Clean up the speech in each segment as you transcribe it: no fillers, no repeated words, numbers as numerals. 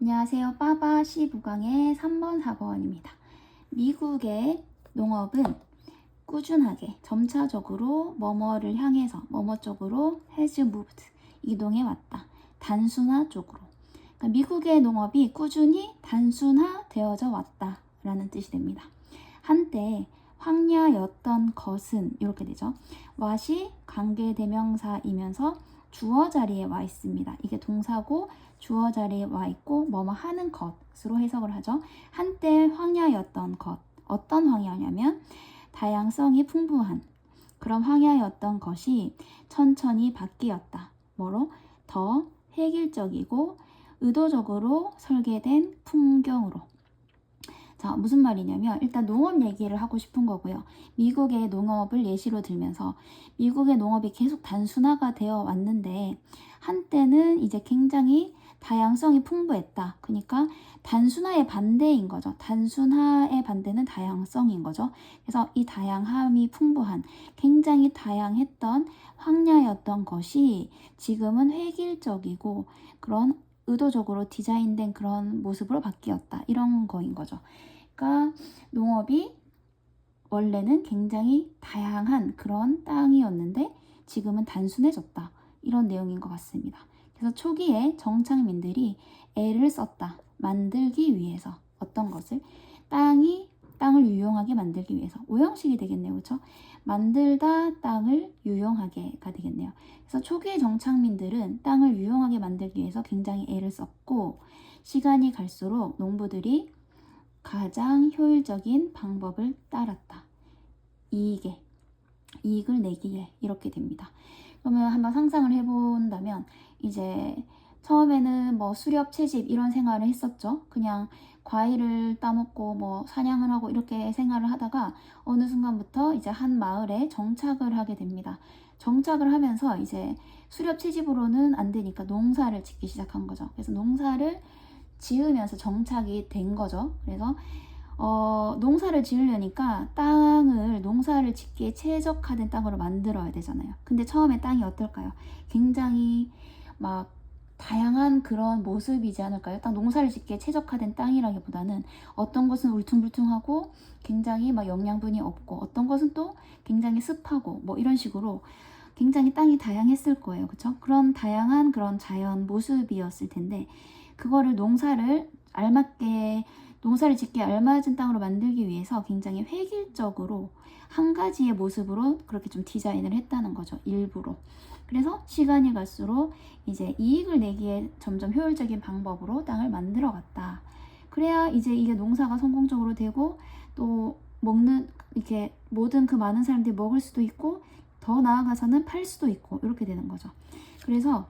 안녕하세요. 빠바 C 부강의 3번, 4번입니다. 미국의 농업은 꾸준하게 점차적으로 뭐뭐를 향해서 뭐뭐 쪽으로 has moved, 이동해 왔다. 단순화 쪽으로. 그러니까 미국의 농업이 꾸준히 단순화되어져 왔다 라는 뜻이 됩니다. 한때 황야였던 것은 이렇게 되죠. what이 관계대명사이면서 주어 자리에 와 있습니다. 이게 동사고 주어 자리에 와 있고 뭐뭐 하는 것으로 해석을 하죠. 한때 황야였던 것. 어떤 황야냐면 다양성이 풍부한 그런 황야였던 것이 천천히 바뀌었다. 뭐로? 더 획일적이고 의도적으로 설계된 풍경으로. 자, 무슨 말이냐면 일단 농업 얘기를 하고 싶은 거고요. 미국의 농업을 예시로 들면서 미국의 농업이 계속 단순화가 되어 왔는데 한때는 이제 굉장히 다양성이 풍부했다. 그러니까 단순화의 반대인 거죠. 단순화의 반대는 다양성인 거죠. 그래서 이 다양함이 풍부한 굉장히 다양했던 황야였던 것이 지금은 획일적이고 그런 의도적으로 디자인된 그런 모습으로 바뀌었다. 이런 거인 거죠. 그러니까 농업이 원래는 굉장히 다양한 그런 땅이었는데 지금은 단순해졌다. 이런 내용인 것 같습니다. 그래서 초기에 정착민들이 애를 썼다. 만들기 위해서 어떤 것을? 땅을 유용하게 만들기 위해서. 오형식이 되겠네요. 그렇죠? 만들다 땅을 유용하게가 되겠네요. 그래서 초기의 정착민들은 땅을 유용하게 만들기 위해서 굉장히 애를 썼고 시간이 갈수록 농부들이 가장 효율적인 방법을 따랐다. 이익을 내기 위해 이렇게 됩니다. 그러면 한번 상상을 해본다면 이제 처음에는 뭐 수렵 채집 이런 생활을 했었죠. 그냥 과일을 따먹고 뭐 사냥을 하고 이렇게 생활을 하다가 어느 순간부터 이제 한 마을에 정착을 하게 됩니다. 정착을 하면서 이제 수렵 채집으로는 안 되니까 농사를 짓기 시작한 거죠. 그래서 농사를 지으면서 정착이 된 거죠. 그래서 농사를 지으려니까 농사를 짓기에 최적화된 땅으로 만들어야 되잖아요. 근데 처음에 땅이 어떨까요? 굉장히 막 다양한 그런 모습이지 않을까요? 딱 농사를 짓기에 최적화된 땅이라기보다는 어떤 것은 울퉁불퉁하고 굉장히 막 영양분이 없고 어떤 것은 또 굉장히 습하고 뭐 이런 식으로 굉장히 땅이 다양했을 거예요. 그렇죠? 그런 다양한 그런 자연 모습이었을 텐데 그거를 농사를 짓기에 알맞은 땅으로 만들기 위해서 굉장히 획일적으로 한 가지의 모습으로 그렇게 좀 디자인을 했다는 거죠. 일부러. 그래서 시간이 갈수록 이제 이익을 내기에 점점 효율적인 방법으로 땅을 만들어 갔다. 그래야 이제 이게 농사가 성공적으로 되고 또 이렇게 모든 그 많은 사람들이 먹을 수도 있고 더 나아가서는 팔 수도 있고 이렇게 되는 거죠. 그래서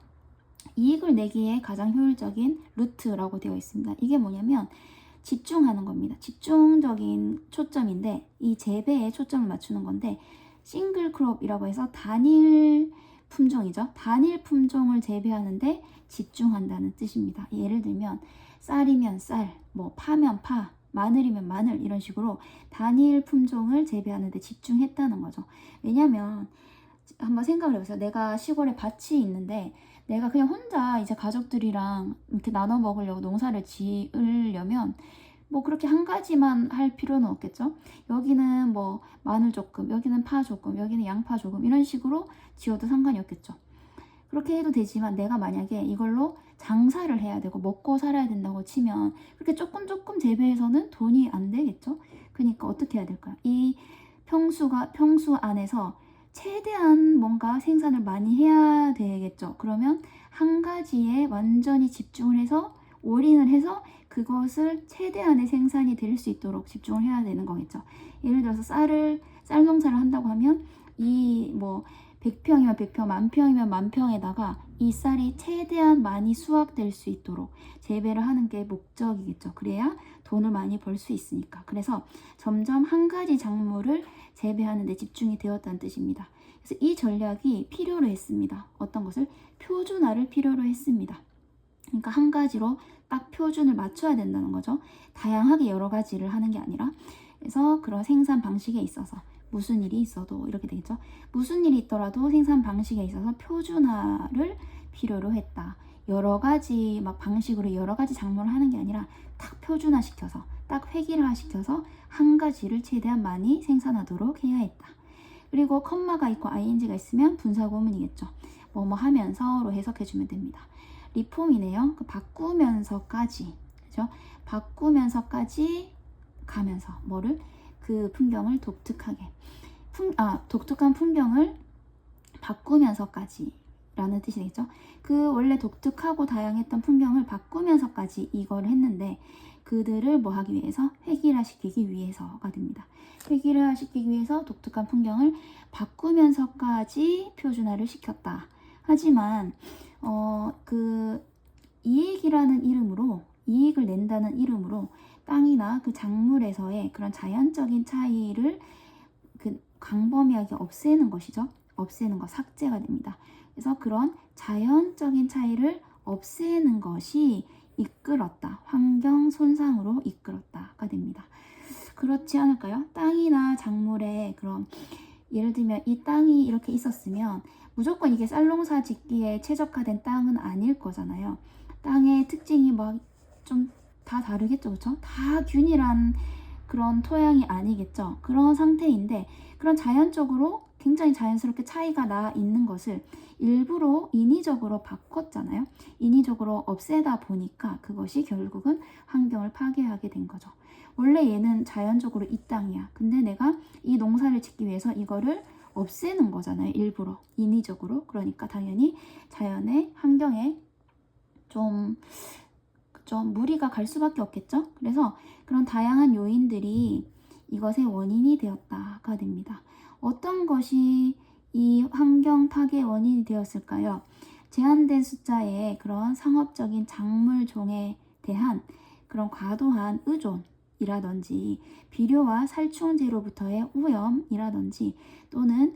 이익을 내기에 가장 효율적인 루트라고 되어 있습니다. 이게 뭐냐면 집중하는 겁니다. 집중적인 초점인데 이 재배에 초점을 맞추는 건데 싱글 크롭이라고 해서 단일 품종이죠. 단일 품종을 재배하는데 집중한다는 뜻입니다. 예를 들면 쌀이면 쌀, 뭐 파면 파, 마늘이면 마늘 이런 식으로 단일 품종을 재배하는데 집중했다는 거죠. 왜냐면 한번 생각을 해보세요. 내가 시골에 밭이 있는데 내가 그냥 혼자 이제 가족들이랑 이렇게 나눠 먹으려고 농사를 지으려면 뭐 그렇게 한 가지만 할 필요는 없겠죠. 여기는 뭐 마늘 조금, 여기는 파 조금, 여기는 양파 조금 이런 식으로 지어도 상관이 없겠죠. 그렇게 해도 되지만 내가 만약에 이걸로 장사를 해야 되고 먹고 살아야 된다고 치면 그렇게 조금 재배해서는 돈이 안 되겠죠. 그러니까 어떻게 해야 될까요? 이 평수 안에서 최대한 뭔가 생산을 많이 해야 되겠죠. 그러면 한 가지에 완전히 집중을 해서 올인을 해서 그것을 최대한의 생산이 될 수 있도록 집중을 해야 되는 거겠죠. 예를 들어서 쌀 농사를 한다고 하면 이 뭐 100평이면 100평, 만평이면 만평에다가 이 쌀이 최대한 많이 수확될 수 있도록 재배를 하는 게 목적이겠죠. 그래야 돈을 많이 벌 수 있으니까. 그래서 점점 한 가지 작물을 재배하는 데 집중이 되었다는 뜻입니다. 그래서 이 전략이 필요로 했습니다. 어떤 것을? 표준화를 필요로 했습니다. 그러니까 한 가지로 딱 표준을 맞춰야 된다는 거죠. 다양하게 여러 가지를 하는 게 아니라. 그래서 그런 생산 방식에 있어서 무슨 일이 있어도 이렇게 되겠죠. 무슨 일이 있더라도 생산 방식에 있어서 표준화를 필요로 했다. 여러 가지 막 방식으로 여러 가지 작물을 하는 게 아니라 딱 표준화시켜서 딱 획일화시켜서 한 가지를 최대한 많이 생산하도록 해야 했다. 그리고 컴마가 있고 ing가 있으면 분사구문이겠죠. 뭐뭐 하면서로 해석해주면 됩니다. 리폼이네요. 그 바꾸면서까지, 그죠? 바꾸면서까지 가면서 뭐를 그 풍경을 독특하게 독특한 풍경을 바꾸면서까지 라는 뜻이 되겠죠. 그 원래 독특하고 다양했던 풍경을 바꾸면서까지 이걸 했는데 그들을 뭐 하기 위해서? 획일화시키기 위해서가 됩니다. 획일화시키기 위해서 독특한 풍경을 바꾸면서까지 표준화를 시켰다. 하지만 그 이익이라는 이름으로, 이익을 낸다는 이름으로 땅이나 그 작물에서의 그런 자연적인 차이를 그 광범위하게 없애는 것이죠. 없애는 것, 삭제가 됩니다. 그래서 그런 자연적인 차이를 없애는 것이 이끌었다. 환경 손상으로 이끌었다가 됩니다. 그렇지 않을까요? 땅이나 작물에 그런, 예를 들면 이 땅이 이렇게 있었으면 무조건 이게 쌀농사 짓기에 최적화된 땅은 아닐 거잖아요. 땅의 특징이 막 좀 다 다르겠죠, 그렇죠? 다 균일한 그런 토양이 아니겠죠. 그런 상태인데 그런 자연적으로 굉장히 자연스럽게 차이가 나 있는 것을 일부러 인위적으로 바꿨잖아요. 인위적으로 없애다 보니까 그것이 결국은 환경을 파괴하게 된 거죠. 원래 얘는 자연적으로 이 땅이야. 근데 내가 이 농사를 짓기 위해서 이거를 없애는 거잖아요. 일부러, 인위적으로. 그러니까 당연히 자연의 환경에 좀 무리가 갈 수밖에 없겠죠. 그래서 그런 다양한 요인들이 이것의 원인이 되었다가 됩니다. 어떤 것이 이 환경 파괴 원인이 되었을까요? 제한된 숫자의 그런 상업적인 작물종에 대한 그런 과도한 의존이라든지 비료와 살충제로부터의 오염이라든지 또는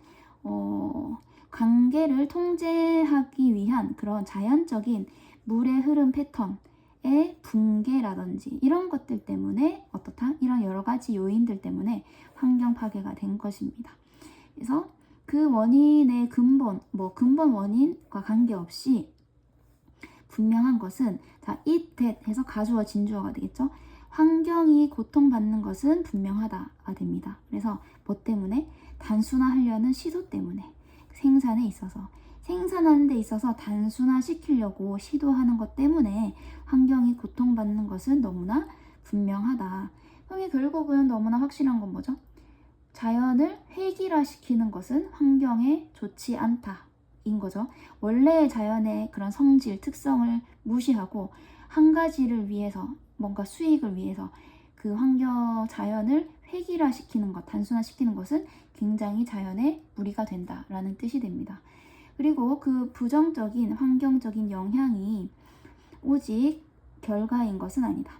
관계를 통제하기 위한 그런 자연적인 물의 흐름 패턴의 붕괴라든지 이런 것들 때문에 어떻다? 이런 여러 가지 요인들 때문에 환경 파괴가 된 것입니다. 그래서 그 원인의 근본 원인과 관계없이 분명한 것은 it, that 해서 가주어 진주어가 되겠죠. 환경이 고통받는 것은 분명하다가 됩니다. 그래서 뭐 때문에? 단순화하려는 시도 때문에 생산에 있어서 생산하는 데 있어서 단순화시키려고 시도하는 것 때문에 환경이 고통받는 것은 너무나 분명하다. 그럼 결국은 너무나 확실한 건 뭐죠? 자연을 획일화시키는 것은 환경에 좋지 않다인 거죠. 원래의 자연의 그런 성질, 특성을 무시하고 한 가지를 위해서, 뭔가 수익을 위해서 그 자연을 획일화시키는 것, 단순화시키는 것은 굉장히 자연에 무리가 된다라는 뜻이 됩니다. 그리고 그 부정적인 환경적인 영향이 오직 결과인 것은 아니다.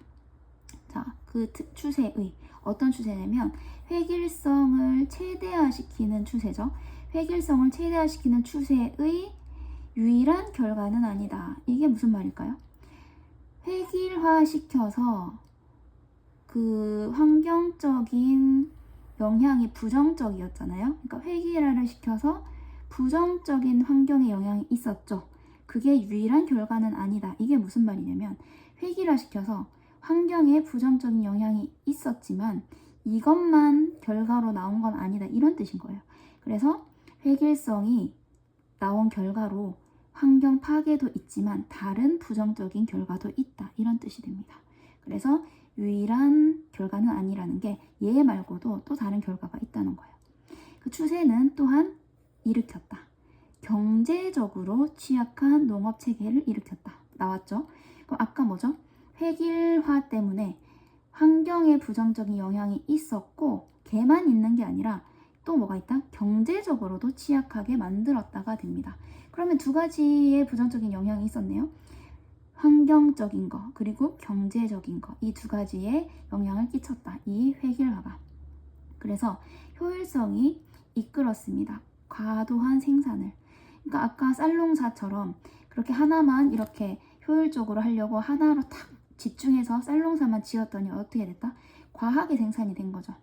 자, 그 추세의 어떤 추세냐면 획일성을 최대화시키는 추세죠. 획일성을 최대화시키는 추세의 유일한 결과는 아니다. 이게 무슨 말일까요? 획일화시켜서 그 환경적인 영향이 부정적이었잖아요. 그러니까 획일화를 시켜서 부정적인 환경에 영향이 있었죠. 그게 유일한 결과는 아니다. 이게 무슨 말이냐면 획일화시켜서 환경에 부정적인 영향이 있었지만 이것만 결과로 나온 건 아니다. 이런 뜻인 거예요. 그래서 획일성이 나온 결과로 환경 파괴도 있지만 다른 부정적인 결과도 있다. 이런 뜻이 됩니다. 그래서 유일한 결과는 아니라는 게 얘 말고도 또 다른 결과가 있다는 거예요. 그 추세는 또한 일으켰다. 경제적으로 취약한 농업 체계를 일으켰다. 나왔죠? 그럼 아까 뭐죠? 획일화 때문에 환경에 부정적인 영향이 있었고 걔만 있는 게 아니라 또 뭐가 있다? 경제적으로도 취약하게 만들었다가 됩니다. 그러면 두 가지의 부정적인 영향이 있었네요. 환경적인 거 그리고 경제적인 거 이 두 가지에 영향을 끼쳤다. 이 획일화가. 그래서 효율성이 이끌었습니다. 과도한 생산을. 그러니까 아까 쌀농사처럼 그렇게 하나만 이렇게 효율적으로 하려고 하나로 탁 집중해서 쌀농사만 지었더니 어떻게 됐다? 과하게 생산이 된 거죠.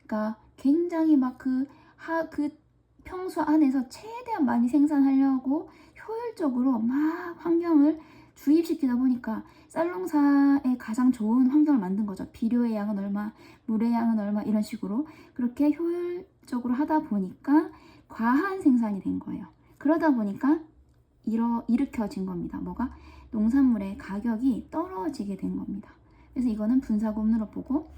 그러니까 굉장히 막 그 평수 안에서 최대한 많이 생산하려고 효율적으로 막 환경을 주입시키다 보니까 쌀농사에 가장 좋은 환경을 만든 거죠. 비료의 양은 얼마, 물의 양은 얼마 이런 식으로 그렇게 효율적으로 하다 보니까 과한 생산이 된 거예요. 그러다 보니까 일으켜진 겁니다. 뭐가? 농산물의 가격이 떨어지게 된 겁니다. 그래서 이거는 분사구문으로 보고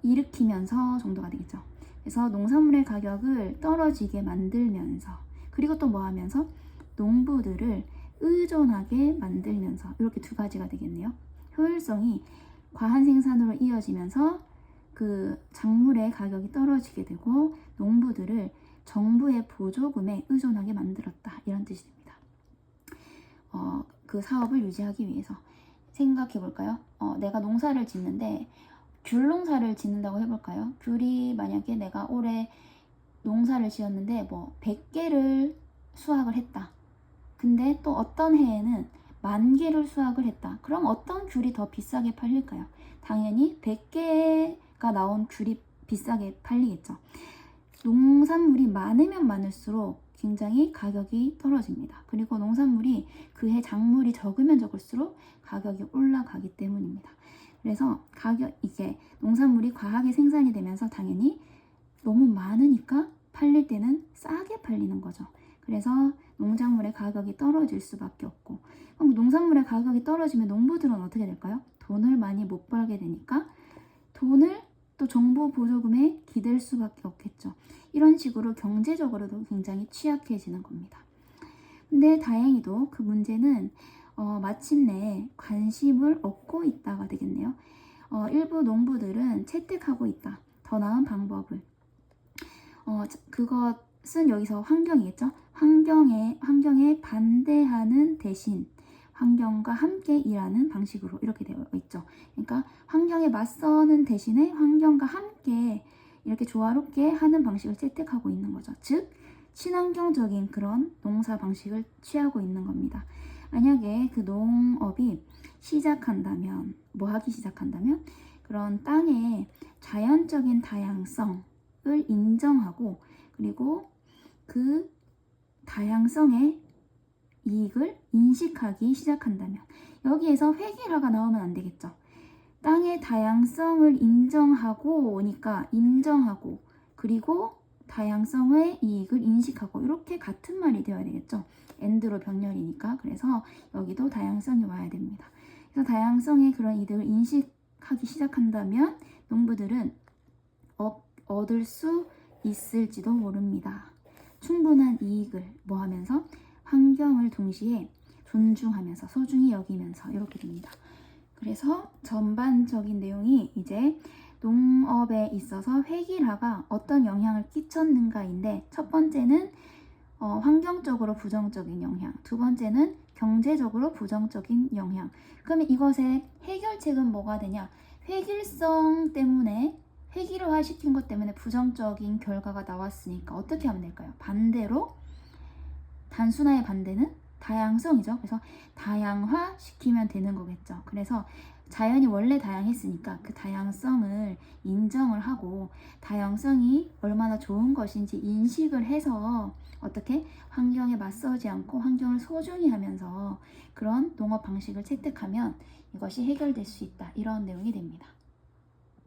일으키면서 정도가 되겠죠. 그래서 농산물의 가격을 떨어지게 만들면서 그리고 또 뭐 하면서 농부들을 의존하게 만들면서 이렇게 두 가지가 되겠네요. 효율성이 과한 생산으로 이어지면서 그 작물의 가격이 떨어지게 되고 농부들을 정부의 보조금에 의존하게 만들었다. 이런 뜻이 됩니다. 그 사업을 유지하기 위해서 생각해 볼까요? 내가 농사를 짓는데 귤 농사를 짓는다고 해볼까요? 귤이 만약에 내가 올해 농사를 지었는데 뭐 100개를 수확을 했다. 근데 또 어떤 해에는 10,000개를 수확을 했다. 그럼 어떤 귤이 더 비싸게 팔릴까요? 당연히 100개가 나온 귤이 비싸게 팔리겠죠. 농산물이 많으면 많을수록 굉장히 가격이 떨어집니다. 그리고 농산물이 그해 작물이 적으면 적을수록 가격이 올라가기 때문입니다. 그래서 이게 농산물이 과하게 생산이 되면서 당연히 너무 많으니까 팔릴 때는 싸게 팔리는 거죠. 그래서 농작물의 가격이 떨어질 수밖에 없고, 그럼 농산물의 가격이 떨어지면 농부들은 어떻게 될까요? 돈을 많이 못 벌게 되니까 돈을 또 정부 보조금에 기댈 수밖에 없겠죠. 이런 식으로 경제적으로도 굉장히 취약해지는 겁니다. 근데 다행히도 그 문제는 마침내 관심을 얻고 있다가 되겠네요. 일부 농부들은 채택하고 있다. 더 나은 방법을. 그것은 여기서 환경이겠죠. 환경에 반대하는 대신 환경과 함께 일하는 방식으로 이렇게 되어 있죠. 그러니까 환경에 맞서는 대신에 환경과 함께 이렇게 조화롭게 하는 방식을 채택하고 있는 거죠. 즉 친환경적인 그런 농사 방식을 취하고 있는 겁니다. 만약에 그 농업이 시작한다면 뭐 하기 시작한다면 그런 땅의 자연적인 다양성을 인정하고 그리고 그 다양성의 이익을 인식하기 시작한다면 여기에서 획일화가 나오면 안 되겠죠. 땅의 다양성을 인정하고니까 인정하고 그리고 다양성의 이익을 인식하고 이렇게 같은 말이 되어야 되겠죠. 엔드로 병렬이니까. 그래서 여기도 다양성이 와야 됩니다. 그래서 다양성의 그런 이득을 인식하기 시작한다면 농부들은 얻을 수 있을지도 모릅니다. 충분한 이익을 뭐 하면서 환경을 동시에 존중하면서 소중히 여기면서 이렇게 됩니다. 그래서 전반적인 내용이 이제 농업에 있어서 획일화가 어떤 영향을 끼쳤는가인데 첫 번째는 환경적으로 부정적인 영향, 두 번째는 경제적으로 부정적인 영향. 그러면 이것의 해결책은 뭐가 되냐? 획일성 때문에 획일화 시킨 것 때문에 부정적인 결과가 나왔으니까 어떻게 하면 될까요? 반대로 단순화의 반대는 다양성이죠. 그래서 다양화 시키면 되는 거겠죠. 그래서 자연이 원래 다양했으니까 그 다양성을 인정을 하고 다양성이 얼마나 좋은 것인지 인식을 해서 어떻게 환경에 맞서지 않고 환경을 소중히 하면서 그런 농업 방식을 채택하면 이것이 해결될 수 있다. 이런 내용이 됩니다.